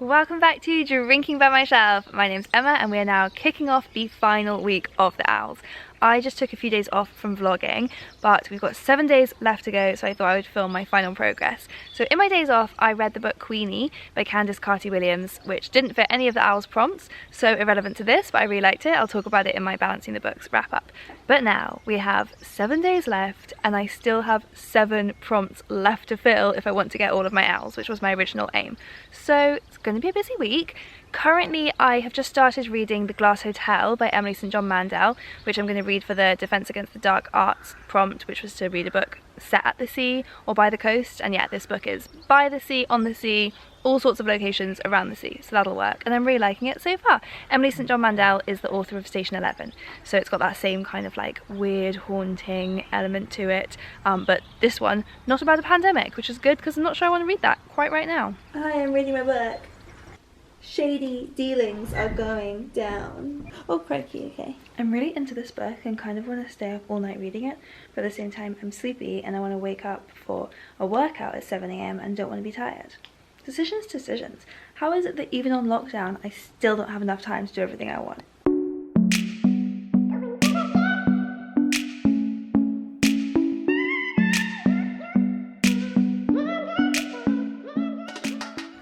Welcome back to Drinking by Myself. My name's Emma and we are now kicking off the final week of the Owls. I just took a few days off from vlogging, but we've got 7 days left to go, so I thought I would film my final progress. So in my days off, I read the book Queenie by Candice Carty-Williams, which didn't fit any of the Owls prompts, so irrelevant to this, but I really liked it. I'll talk about it in my Balancing the Books wrap up. But now we have 7 days left and I still have 7 prompts left to fill if I want to get all of my Owls, which was my original aim. So it's going to be a busy week. Currently, I have just started reading The Glass Hotel by Emily St. John Mandel, which I'm going to read for the Defense Against the Dark Arts prompt, which was to read a book set at the sea or by the coast. And yeah, this book is by the sea, on the sea, all sorts of locations around the sea, so that'll work. And I'm really liking it so far. Emily St. John Mandel is the author of Station 11, so it's got that same kind of like weird, haunting element to it. But this one, not about a pandemic, which is good because I'm not sure I want to read that quite right now. Hi, I'm reading my book. Shady dealings are going down. Oh crikey, okay. I'm really into this book and kind of want to stay up all night reading it, but at the same time I'm sleepy and I want to wake up for a workout at 7 AM and don't want to be tired. Decisions. How is it that even on lockdown I still don't have enough time to do everything I want?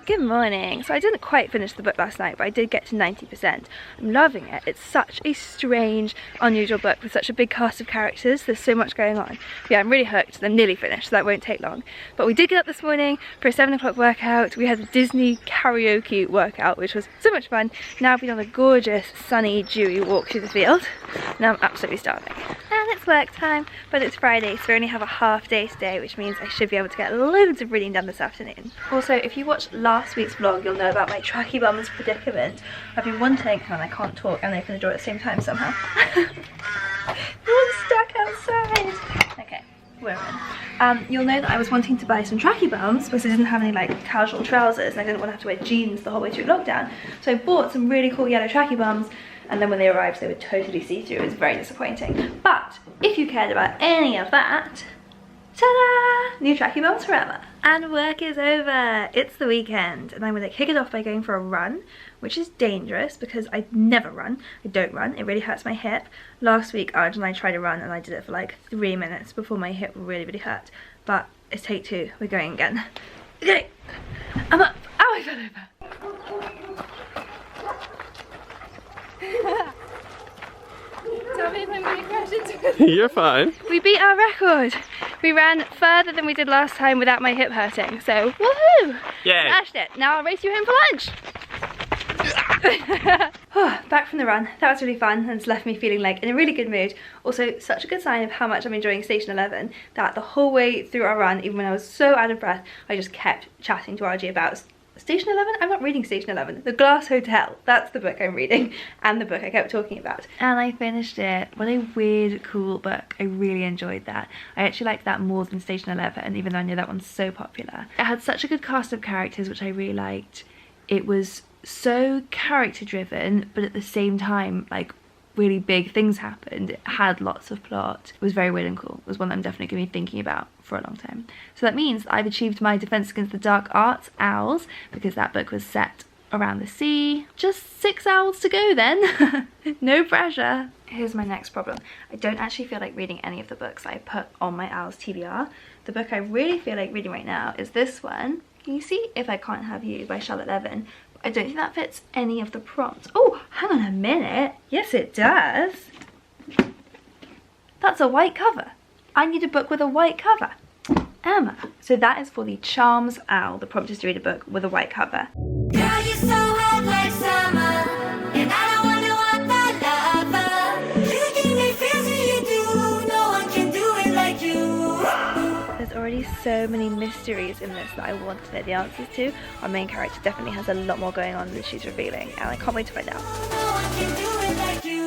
Good morning. So I didn't quite finish the book last night, but I did get to 90%. I'm loving it. It's such a strange, unusual book with such a big cast of characters. There's so much going on. Yeah, I'm really hooked. I'm nearly finished, so that won't take long. But we did get up this morning for a 7 o'clock workout. We had a Disney karaoke workout, which was so much fun. Now I've been on a gorgeous, sunny, dewy walk through the field. Now I'm absolutely starving. And it's work time, but it's Friday, so we only have a half day today, which means I should be able to get loads of reading done this afternoon. Also, if you watched last week's vlog, you'll know about my tracky bum's predicament. I've been wanting, and I can't talk and open the door at the same time somehow. Everyone's stuck outside. Okay, we're in. You'll know that I was wanting to buy some tracky bums because I didn't have any like casual trousers and I didn't want to have to wear jeans the whole way through lockdown. So I bought some really cool yellow tracky bums, and then when they arrived they were totally see-through. It was very disappointing. But if you cared about any of that, ta-da! New tracky bums forever. And work is over. It's the weekend and I'm going to kick it off by going for a run, which is dangerous because I never run. I don't run. It really hurts my hip. Last week Arj and I tried to run and I did it for like 3 minutes before my hip really hurt. But it's take 2. We're going again. Okay. I'm up. Ow, I fell over. Tell me if I'm going to crash into it. You're fine. We beat our record. We ran further than we did last time without my hip hurting, so woohoo! Yeah. Smashed it. Now I'll race you home for lunch. Back from the run. That was really fun and it's left me feeling like in a really good mood. Also, such a good sign of how much I'm enjoying Station 11 that the whole way through our run, even when I was so out of breath, I just kept chatting to RG about Station 11? I'm not reading Station 11. The Glass Hotel. That's the book I'm reading and the book I kept talking about. And I finished it. What a weird, cool book. I really enjoyed that. I actually liked that more than Station 11, even though I knew that one's so popular. It had such a good cast of characters, which I really liked. It was so character driven, but at the same time, like, really big things happened. It had lots of plot. It was very weird and cool. It was one that I'm definitely going to be thinking about for a long time. So that means I've achieved my Defense Against the Dark Arts Owls, because that book was set around the sea. Just 6 owls to go then. No pressure. Here's my next problem. I don't actually feel like reading any of the books I put on my Owls TBR. The book I really feel like reading right now is this one. Can you see If I Can't Have You by Charlotte Levin? I don't think that fits any of the prompts. Oh, hang on a minute. Yes, it does. That's a white cover. I need a book with a white cover. Emma. So that is for the Charms Owl. The prompt is to read a book with a white cover. Girl, you're so hot like summer, and I don't wonder what that lover. You give me feels you do. No one can do it like you. There's already so many mysteries in this that I want to know the answers to. Our main character definitely has a lot more going on than she's revealing, and I can't wait to find out. No one can do it like you.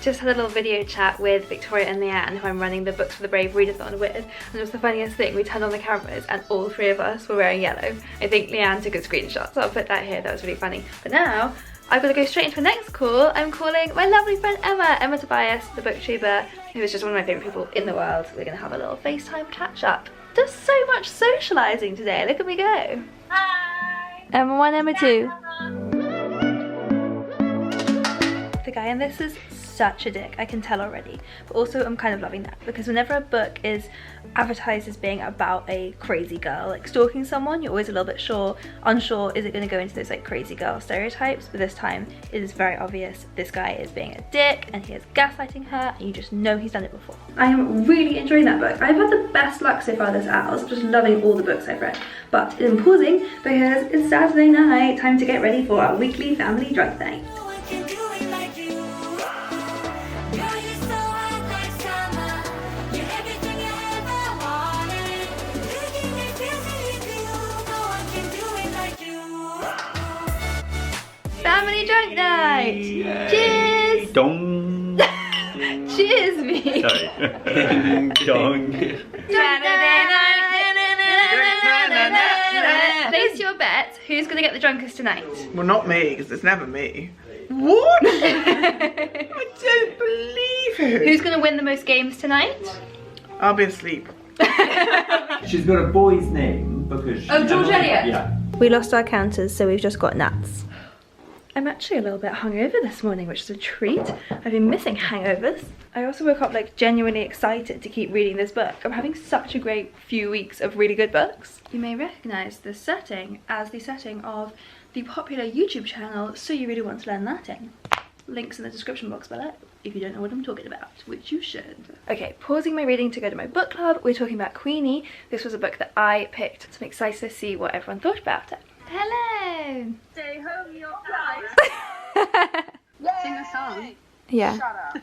Just had a little video chat with Victoria and Leanne, who I'm running the Books for the Brave readathon with, and it was the funniest thing. We turned on the cameras and all 3 of us were wearing yellow. I think Leanne took a screenshot, so I'll put that here. That was really funny. But now I've got to go straight into the next call. I'm calling my lovely friend Emma Tobias, the booktuber, who is just one of my favourite people in the world. We're going to have a little FaceTime catch up. does so much socialising today. Look at me go. Hi. Emma 1, Emma 2. The guy in this is such a dick, I can tell already, but also I'm kind of loving that, because whenever a book is advertised as being about a crazy girl like stalking someone, you're always a little bit unsure, is it going to go into those like crazy girl stereotypes? But this time it is very obvious this guy is being a dick and he is gaslighting her, and you just know he's done it before. I am really enjoying that book. I've had the best luck so far this Owls, just loving all the books I've read, but I'm pausing because it's Saturday night, time to get ready for our weekly family drug night. No one can do it like you. Girl, you're so hot like summer. You're everything I ever wanted. You give me feels that you do. No one can do it like you. Family drunk night! Cheers! Dong. Cheers me! Sorry. Dong. Place your bets. Who's gonna get the drunkest tonight? Well, not me, because it's never me. What? I don't believe it. Who's gonna win the most games tonight? I'll be asleep. She's got a boy's name because she's George Eliot? Yeah. We lost our counters, so we've just got nuts. I'm actually a little bit hungover this morning, which is a treat. I've been missing hangovers. I also woke up like genuinely excited to keep reading this book. I'm having such a great few weeks of really good books. You may recognise this setting as the setting of the popular YouTube channel So You Really Want to Learn Latin. Links in the description box below if you don't know what I'm talking about, which you should. Okay, pausing my reading to go to my book club. We're talking about Queenie. This was a book that I picked, so I'm excited to see what everyone thought about it. Hello! Stay home, your life. Sing a song. Yeah. Shut up.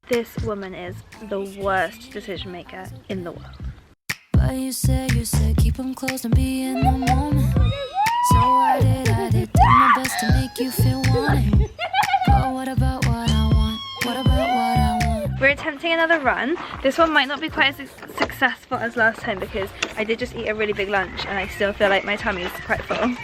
This woman is the worst decision maker in the world. But you said, keep them close and be in the moment. So I did my best to make you feel wanted. But what about what I want? What about what I want? We're attempting another run. This one might not be quite as successful as last time because I did just eat a really big lunch and I still feel like my tummy is quite full.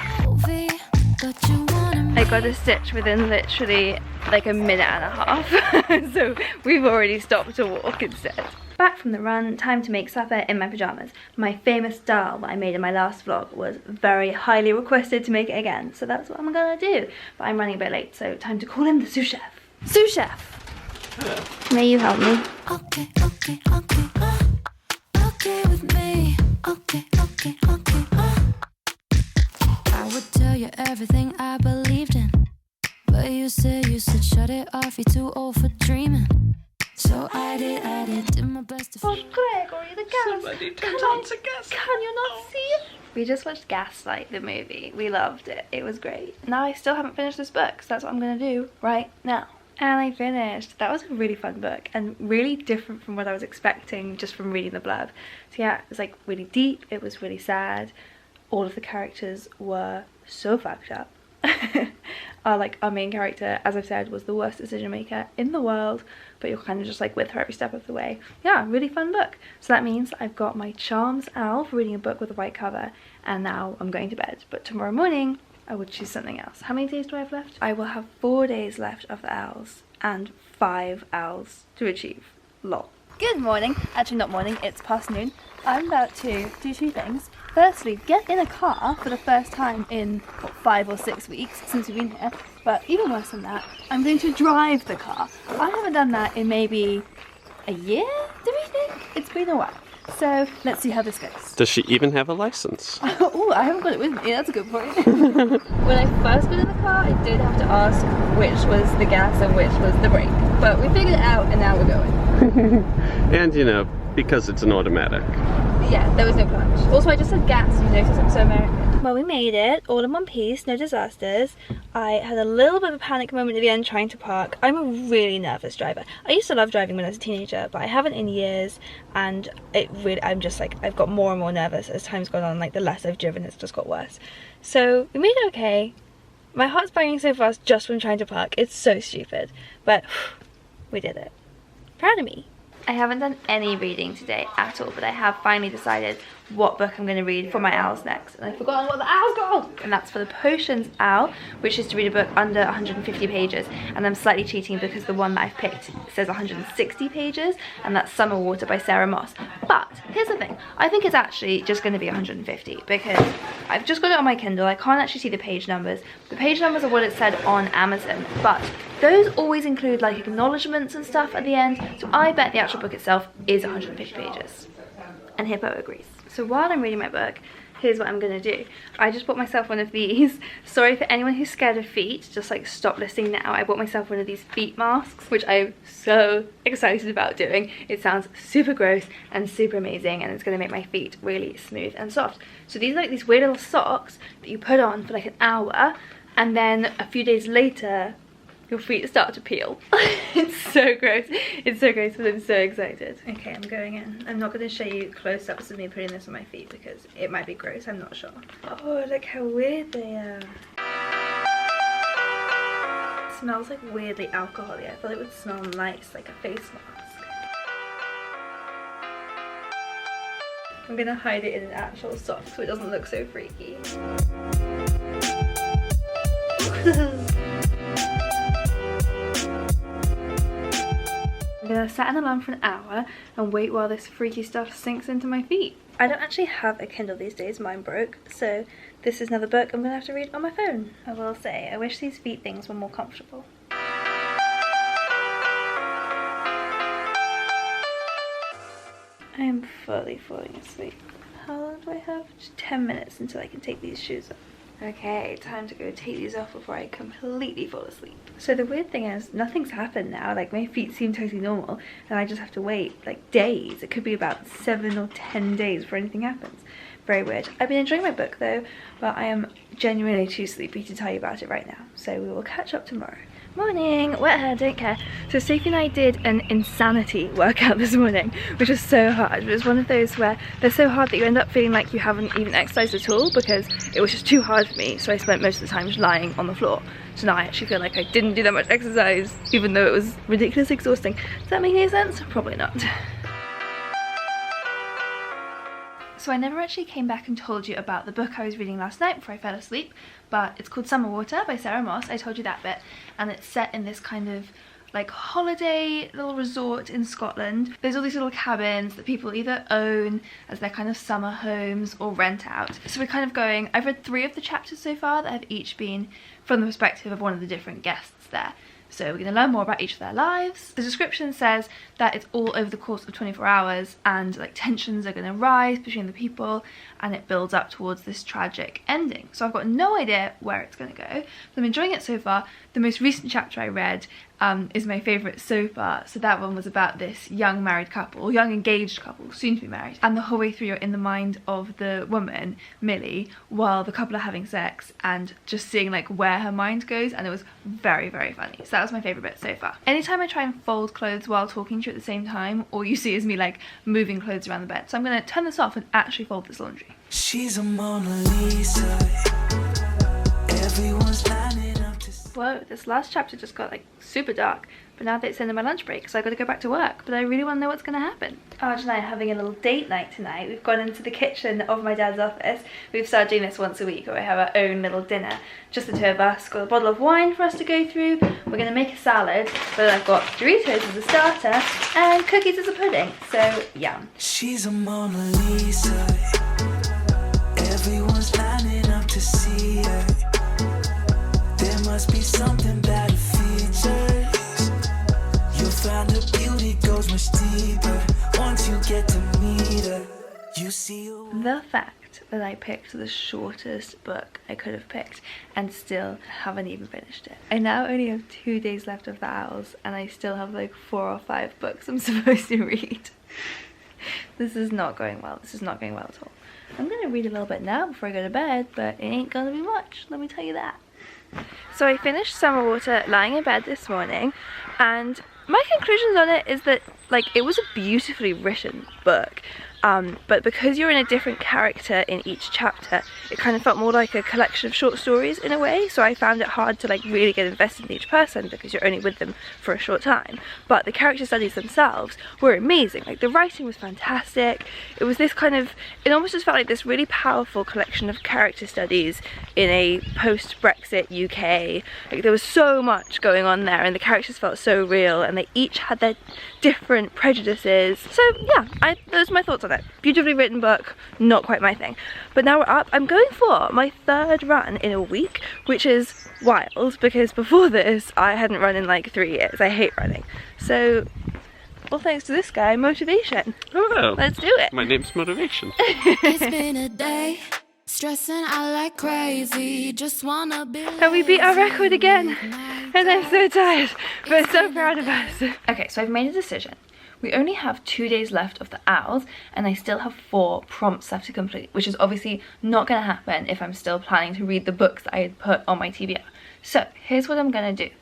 But you wanted me. I got a stitch within literally like a minute and a half. So we've already stopped to walk instead. Back from the run, time to make supper in my pyjamas. My famous dal that I made in my last vlog was very highly requested to make it again, so that's what I'm gonna do. But I'm running a bit late, so time to call in the sous chef. Sous chef! May you help me? Okay with me. Okay. I would tell you everything I believed in, but you said shut it off. You're too old for dreaming. So I did my best to Oh, Gregory, the gas! Somebody turn on to gas. Can you not see it? We just watched Gaslight, the movie. We loved it. It was great. Now I still haven't finished this book, so that's what I'm gonna do right now. And I finished. That was a really fun book and really different from what I was expecting just from reading the blurb. So yeah, it was like really deep, it was really sad. All of the characters were so fucked up. Our main character, as I've said, was the worst decision maker in the world, but you're kind of just like with her every step of the way. Yeah, really fun book. So that means I've got my Charms owl for reading a book with a white cover, and now I'm going to bed. But tomorrow morning, I would choose something else. How many days do I have left? I will have 4 days left of the owls and 5 owls to achieve. Lol. Good morning. Actually not morning, it's past noon. I'm about to do 2 things. Firstly, get in a car for the first time in 5 or 6 weeks since we've been here. But even worse than that, I'm going to drive the car. I haven't done that in maybe a year, do we think? It's been a while. So let's see how this goes. Does she even have a license? Oh, I haven't got it with me. That's a good point. When I first got in the car, I did have to ask which was the gas and which was the brake. But we figured it out and now we're going. And you know, because it's an automatic. Yeah, there was no clutch. Also, I just said gas. You notice I'm so American. Well, we made it. All in one piece. No disasters. I had a little bit of a panic moment at the end trying to park. I'm a really nervous driver. I used to love driving when I was a teenager, but I haven't in years. And I'm just like, I've got more and more nervous as time's gone on. Like, the less I've driven, it's just got worse. So, we made it okay. My heart's banging so fast just when trying to park. It's so stupid. But, we did it. Proud of me. I haven't done any reading today at all, but I have finally decided what book I'm going to read for my owls next. And I've forgotten what the owl's called! And that's for the Potions Owl, which is to read a book under 150 pages. And I'm slightly cheating because the one that I've picked says 160 pages, and that's Summerwater by Sarah Moss. But here's the thing, I think it's actually just going to be 150 because I've just got it on my Kindle. I can't actually see the page numbers. The page numbers are what it said on Amazon, but those always include like acknowledgements and stuff at the end, so I bet the actual book itself is 150 pages. And Hippo agrees. So while I'm reading my book, here's what I'm gonna do. I just bought myself one of these. Sorry for anyone who's scared of feet, just like stop listening now. I bought myself one of these feet masks, which I'm so excited about doing. It sounds super gross and super amazing, and it's gonna make my feet really smooth and soft. So these are like these weird little socks that you put on for like an hour, and then a few days later, your feet start to peel. It's so gross. It's so gross, but I'm so excited. Okay, I'm going in. I'm not going to show you close-ups of me putting this on my feet because it might be gross, I'm not sure. Oh, look how weird they are. It smells like weirdly alcohol-y. I thought it would smell nice, like a face mask. I'm going to hide it in an actual sock so it doesn't look so freaky. I'm gonna set an alarm for an hour and wait while this freaky stuff sinks into my feet. I don't actually have a Kindle these days, mine broke, so this is another book I'm gonna have to read on my phone. I will say, I wish these feet things were more comfortable. I am fully falling asleep. How long do I have? Just 10 minutes until I can take these shoes off. Okay, time to go take these off before I completely fall asleep. So the weird thing is, nothing's happened now. Like, my feet seem totally normal, and I just have to wait, like, days. It could be about 7 or 10 days before anything happens. Very weird. I've been enjoying my book, though, but I am genuinely too sleepy to tell you about it right now. So we will catch up tomorrow. Morning! Wet hair, don't care. So Sophie and I did an insanity workout this morning, which was so hard. It was one of those where they're so hard that you end up feeling like you haven't even exercised at all because it was just too hard for me, so I spent most of the time just lying on the floor. So now I actually feel like I didn't do that much exercise, even though it was ridiculously exhausting. Does that make any sense? Probably not. So I never actually came back and told you about the book I was reading last night before I fell asleep, but it's called Summerwater by Sarah Moss. I told you that bit, and it's set in this kind of like holiday little resort in Scotland. There's all these little cabins that people either own as their kind of summer homes or rent out. So we're kind of going, I've read 3 of the chapters so far that have each been from the perspective of one of the different guests there. So we're going to learn more about each of their lives. The description says that it's all over the course of 24 hours and like tensions are going to rise between the people and it builds up towards this tragic ending. So I've got no idea where it's going to go, but I'm enjoying it so far. The most recent chapter I read is my favourite so far. So that one was about this young married couple, or young engaged couple, soon to be married. And the whole way through you're in the mind of the woman, Millie, while the couple are having sex and just seeing like where her mind goes, and it was very, very funny. So that was my favourite bit so far. Anytime I try and fold clothes while talking to you at the same time, all you see is me like moving clothes around the bed. So I'm going to turn this off and actually fold this laundry. She's a Mona Lisa. Everyone's lining up to... Whoa, this last chapter just got like super dark, but now that it's into my lunch break, so I got to go back to work, but I really want to know what's going to happen. Arj and I are having a little date night tonight. We've gone into the kitchen of my dad's office. We've started doing this once a week where we have our own little dinner, just the 2 of us. Got a bottle of wine for us to go through. We're going to make a salad, but I've got Doritos as a starter and cookies as a pudding, so yum. She's a Mona Lisa. Everyone's lining up to see her. There must be something about her features. You'll find her beauty goes much deeper once you get to meet her. You see her. The fact that I picked the shortest book I could have picked and still haven't even finished it. I now only have 2 days left of the Owls and I still have like 4 or 5 books I'm supposed to read. This is not going well. This is not going well at all. I'm going to read a little bit now before I go to bed, but it ain't going to be much, let me tell you that. So I finished Summerwater lying in bed this morning, and my conclusions on it is that like it was a beautifully written book. but because you're in a different character in each chapter, it kind of felt more like a collection of short stories in a way, so I found it hard to like really get invested in each person because you're only with them for a short time. But the character studies themselves were amazing. Like, the writing was fantastic. It was this kind of, it almost just felt like this really powerful collection of character studies in a post-Brexit UK. Like, there was so much going on there and the characters felt so real and they each had their different prejudices. So yeah, those are my thoughts on it. Beautifully written book, not quite my thing. But now we're up. I'm going for my 3rd run in a week, which is wild because before this I hadn't run in like 3 years. I hate running. So, all thanks to this guy, Motivation. Hello. Let's do it. My name's Motivation. It's been a day, stressing out like crazy. Just wanna be. And we beat our record again. And I'm so tired, but so proud of us. Okay, so I've made a decision. We only have 2 days left of the owls, and I still have 4 prompts left to complete, which is obviously not going to happen if I'm still planning to read the books that I had put on my TBR. So here's what I'm going to do.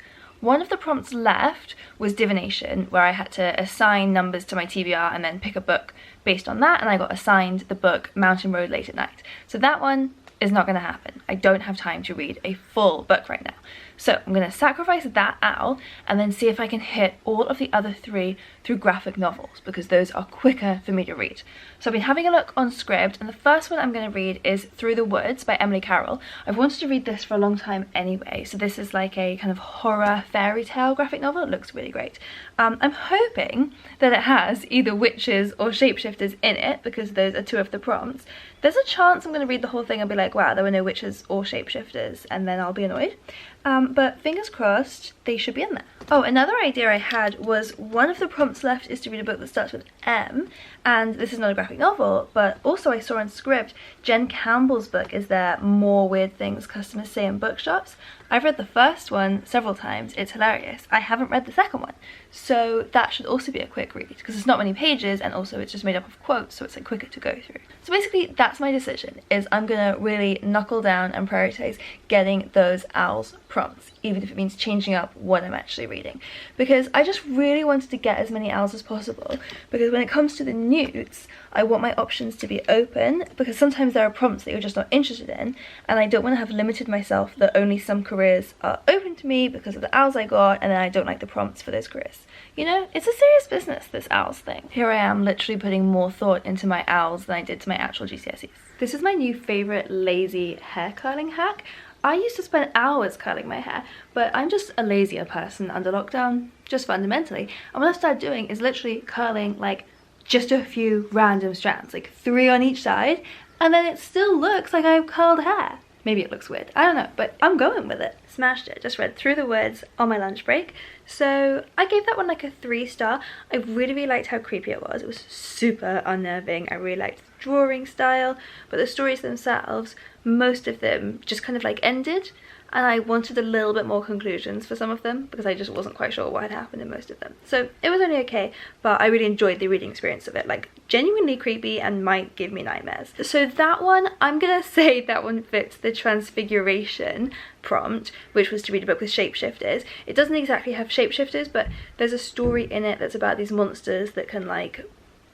One of the prompts left was Divination, where I had to assign numbers to my TBR and then pick a book based on that, and I got assigned the book Mountain Road Late at Night. So that one is not going to happen. I don't have time to read a full book right now. So I'm going to sacrifice that owl and then see if I can hit all of the other 3 through graphic novels, because those are quicker for me to read. So I've been having a look on Scribd, and the first one I'm going to read is Through the Woods by Emily Carroll. I've wanted to read this for a long time anyway, so this is like a kind of horror fairy tale graphic novel. It looks really great. I'm hoping that it has either witches or shapeshifters in it, because those are 2 of the prompts. There's a chance I'm going to read the whole thing and be like, wow, there were no witches or shapeshifters, and then I'll be annoyed. But fingers crossed, they should be in there. Oh, another idea I had was one of the prompts left is to read a book that starts with M, and this is not a graphic novel, but also I saw on Scribd, Jen Campbell's book is there, More Weird Things Customers Say in Bookshops. I've read the first one several times, it's hilarious. I haven't read the second one, so that should also be a quick read, because it's not many pages, and also it's just made up of quotes, so it's like quicker to go through. So basically, that's my decision, is I'm gonna really knuckle down and prioritize getting those owls prompts, even if it means changing up what I'm actually reading, because I just really wanted to get as many owls as possible, because when it comes to the newts, I want my options to be open, because sometimes there are prompts that you're just not interested in, and I don't want to have limited myself that only some careers are open to me because of the owls I got, and then I don't like the prompts for those careers. You know, it's a serious business, this owls thing. Here I am literally putting more thought into my owls than I did to my actual GCSEs. This is my new favourite lazy hair curling hack. I used to spend hours curling my hair, but I'm just a lazier person under lockdown, just fundamentally. And what I've started doing is literally curling like just a few random strands, like 3 on each side, and then it still looks like I've curled hair. Maybe it looks weird, I don't know, but I'm going with it. Smashed it. Just read Through the Woods on my lunch break. So I gave that one like a 3-star. I really liked how creepy it was. It was super unnerving. I really liked the drawing style, but the stories themselves, most of them just kind of like ended, and I wanted a little bit more conclusions for some of them because I just wasn't quite sure what had happened in most of them. So it was only okay, but I really enjoyed the reading experience of it. Like, genuinely creepy and might give me nightmares. So that one, I'm gonna say that one fits the Transfiguration prompt, which was to read a book with shapeshifters. It doesn't exactly have shapeshifters, but there's a story in it that's about these monsters that can like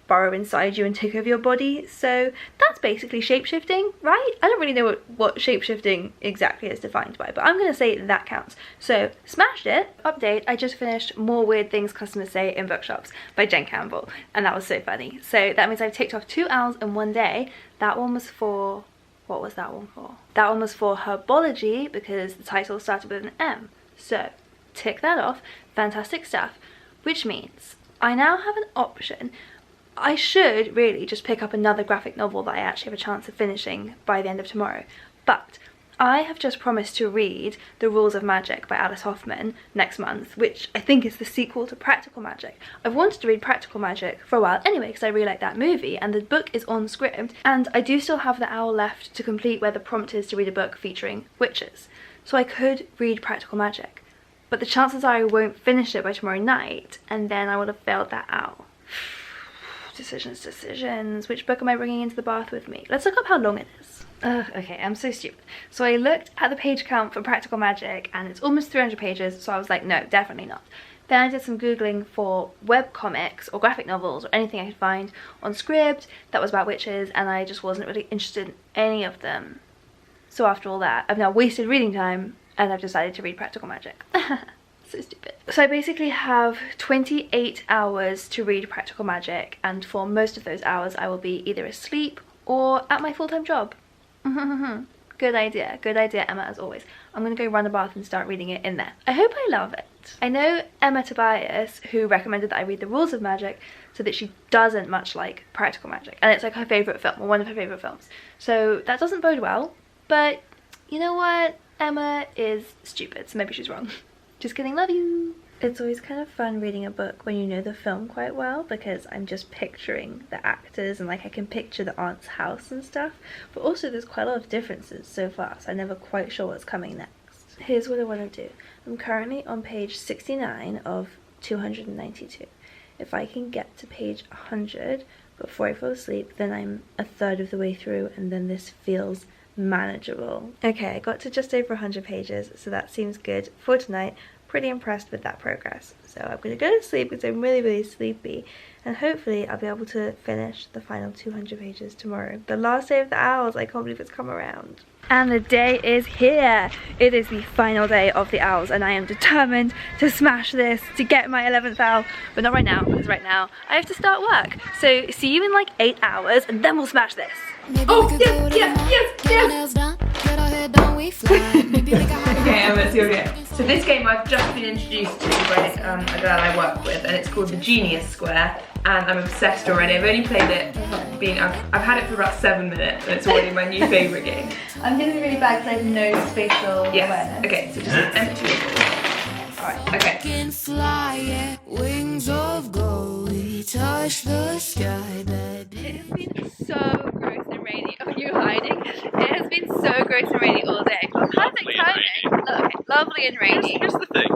burrow inside you and take over your body, so that's basically shapeshifting, right? I don't really know what shapeshifting exactly is defined by, but I'm gonna say that counts. So smashed it. Update, I just finished More Weird Things Customers Say in Bookshops by Jen Campbell, and that was so funny. So that means I've ticked off 2 owls in one day. That one was for, what was that one for? That one was for Herbology, because the title started with an M. So tick that off, fantastic stuff, which means I now have an option. I should really just pick up another graphic novel that I actually have a chance of finishing by the end of tomorrow, but I have just promised to read The Rules of Magic by Alice Hoffman next month, which I think is the sequel to Practical Magic. I've wanted to read Practical Magic for a while anyway because I really like that movie, and the book is on Scribd, and I do still have the hour left to complete where the prompt is to read a book featuring witches. So I could read Practical Magic, but the chances are I won't finish it by tomorrow night, and then I would have failed that out. Decisions. Which book am I bringing into the bath with me? Let's look up how long it is. Okay, I'm so stupid. So I looked at the page count for Practical Magic and it's almost 300 pages, so I was like, no, definitely not. Then I did some googling for webcomics or graphic novels or anything I could find on Scribd that was about witches, and I just wasn't really interested in any of them. So after all that, I've now wasted reading time and I've decided to read Practical Magic. So stupid. So I basically have 28 hours to read Practical Magic, and for most of those hours I will be either asleep or at my full-time job. Good idea, Emma, as always. I'm gonna go run a bath and start reading it in there. I hope I love it. I know Emma Tobias, who recommended that I read The Rules of Magic, so that she doesn't much like Practical Magic, and it's like her favourite film, or one of her favourite films. So that doesn't bode well, but you know what? Emma is stupid, so maybe she's wrong. Just kidding, love you. It's always kind of fun reading a book when you know the film quite well, because I'm just picturing the actors and like I can picture the aunt's house and stuff, but also there's quite a lot of differences so far, so I'm never quite sure what's coming next. Here's what I want to do. I'm currently on page 69 of 292. If I can get to page 100 before I fall asleep, then I'm a third of the way through, and then this feels manageable. Okay, I got to just over 100 pages, so that seems good for tonight. Pretty impressed with that progress. So I'm gonna go to sleep because I'm really sleepy, and hopefully I'll be able to finish the final 200 pages tomorrow. The last day of the Owls, I can't believe it's come around. And the day is here. It is the final day of the Owls, and I am determined to smash this, to get my 11th owl, but not right now, because right now I have to start work. So see you in like 8 hours, and then we'll smash this. Oh, yes. Okay, Emma, it's your game. So this game I've just been introduced to by a girl I work with, and it's called the Genius Square, and I'm obsessed already. I've only played it, I've had it for about 7 minutes, and it's already my new favourite game. I'm gonna be really bad because I have no spatial awareness. Okay, so just empty your ball. Alright, okay. Can fly at wings of gold. We touch the sky, but It has been so gross and rainy. Oh, you hiding? It has been so gross and rainy all day. Perfect timing. Okay, lovely and rainy. Here's the thing.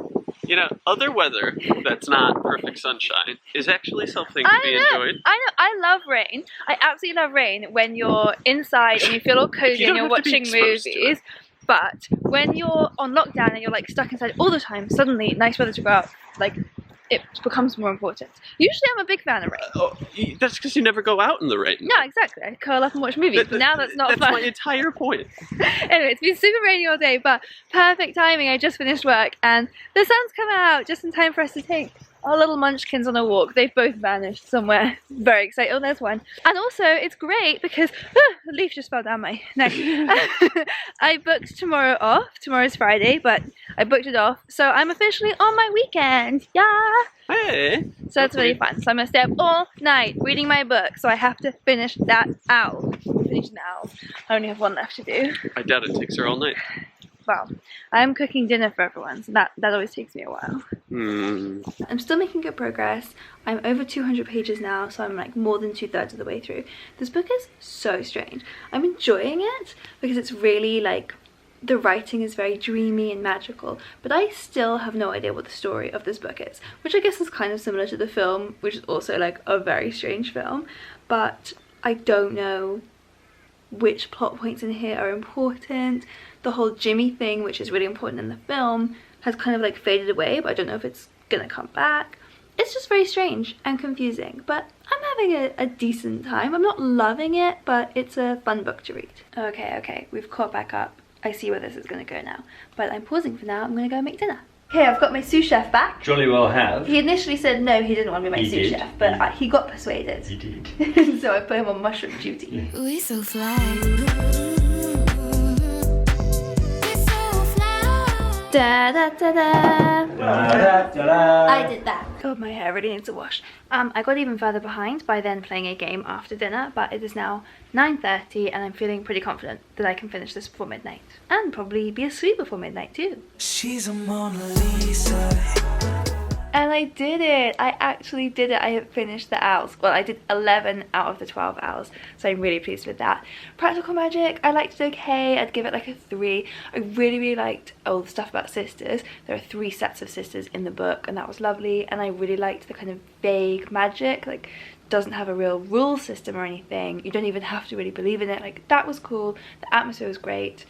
You know, other weather that's not perfect sunshine is actually something to be enjoyed. I know, I love rain. I absolutely love rain when you're inside and you feel all cozy and you're watching movies. But when you're on lockdown and you're like stuck inside all the time, suddenly nice weather to go out, like it becomes more important. Usually I'm a big fan of rain. That's because you never go out in the rain. No, exactly. I curl up and watch movies. But now that's not fun. That's my entire point. Anyway, it's been super rainy all day, but perfect timing. I just finished work and the sun's come out just in time for us to take our little munchkins on a walk. They've both vanished somewhere. Very excited. Oh, there's one. And also, it's great because the leaf just fell down my neck. I booked tomorrow off. Tomorrow's Friday, but I booked it off. So I'm officially on my weekend. Yeah. Hey. So that's really fun. So I'm going to stay up all night reading my book. So I have to finish that owl. Finishing the owls. I only have one left to do. I doubt it takes her all night. Well, I'm cooking dinner for everyone, so that always takes me a while. I'm still making good progress. I'm over 200 pages now, so I'm like more than 2/3 of the way through. This book is so strange. I'm enjoying it because it's really like, the writing is very dreamy and magical, but I still have no idea what the story of this book is, which I guess is kind of similar to the film, which is also like a very strange film, but I don't know which plot points in here are important. The whole Jimmy thing, which is really important in the film, has kind of like faded away, but I don't know if it's gonna come back. It's just very strange and confusing, but I'm having a decent time. I'm not loving it, but it's a fun book to read. Okay, we've caught back up. I see where this is gonna go now, but I'm pausing for now. I'm gonna go make dinner. Okay, I've got my sous chef back. Jolly well have. He initially said no, he didn't want to be my sous chef, but he got persuaded. He did. So I put him on mushroom duty. we so fly. Da da da da. Da-da-da-da. I did that. God, my hair really needs a wash. I got even further behind by then playing a game after dinner, but it is now 9:30 and I'm feeling pretty confident that I can finish this before midnight. And probably be asleep before midnight too. She's a Mona Lisa. And I did it! I actually did it. I have finished the Owls. Well, I did 11 out of the 12 Owls, so I'm really pleased with that. Practical Magic, I liked it okay. I'd give it like a 3. I really liked all the stuff about sisters. There are 3 sets of sisters in the book, and that was lovely. And I really liked the kind of vague magic, like doesn't have a real rule system or anything. You don't even have to really believe in it. Like, that was cool. The atmosphere was great.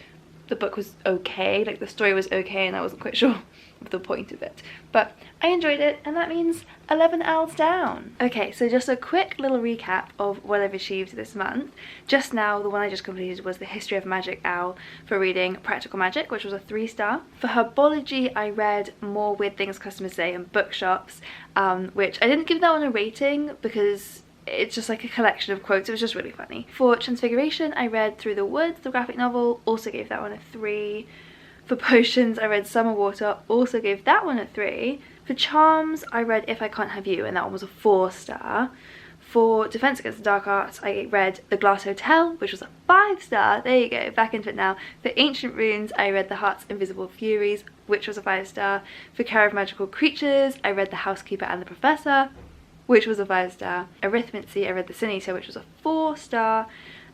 the book was okay, like the story was okay, and I wasn't quite sure of the point of it. But I enjoyed it, and that means 11 owls down. Okay, so just a quick little recap of what I've achieved this month. Just now, the one I just completed was the History of Magic owl for reading Practical Magic, which was a 3-star. For Herbology, I read More Weird Things Customers Say and Bookshops, which I didn't give that one a rating because it's just like a collection of quotes. It was just really funny. For Transfiguration, I read Through the Woods, the graphic novel, also gave that one a 3. For Potions, I read Summerwater, also gave that one a 3. For Charms, I read If I Can't Have You, and that one was a 4-star. For Defense Against the Dark Arts, I read The Glass Hotel, which was a 5-star. There you go, back into it now. For Ancient Runes, I read The Heart's Invisible Furies, which was a 5-star. For Care of Magical Creatures, I read The Housekeeper and the Professor, which was a 5-star. Arithmancy, I read The Sin Eater, which was a 4-star.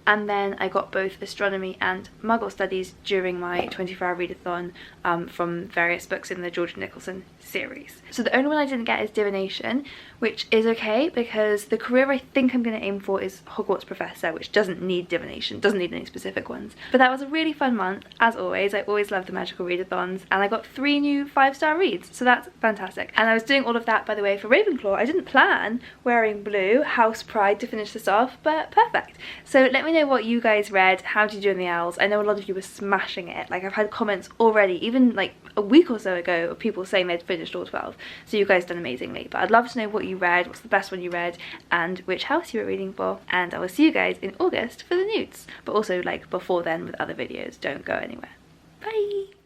And then I got both Astronomy and Muggle Studies during my 24-hour readathon from various books in the George Nicholson series. So the only one I didn't get is Divination, which is okay because the career I think I'm going to aim for is Hogwarts Professor, which doesn't need Divination, doesn't need any specific ones. But that was a really fun month, as always. I always love the magical readathons, and I got 3 new 5-star reads, so that's fantastic. And I was doing all of that, by the way, for Ravenclaw. I didn't plan wearing blue, House Pride, to finish this off, but perfect. So let me know what you guys read. How did you do in the owls? I know a lot of you were smashing it. Like, I've had comments already, even like a week or so ago, of people saying they'd finished all 12. So you guys done amazingly. But I'd love to know what you read, what's the best one you read, and which house you were reading for. And I will see you guys in August for the newts. But also, like, before then with other videos. Don't go anywhere. Bye!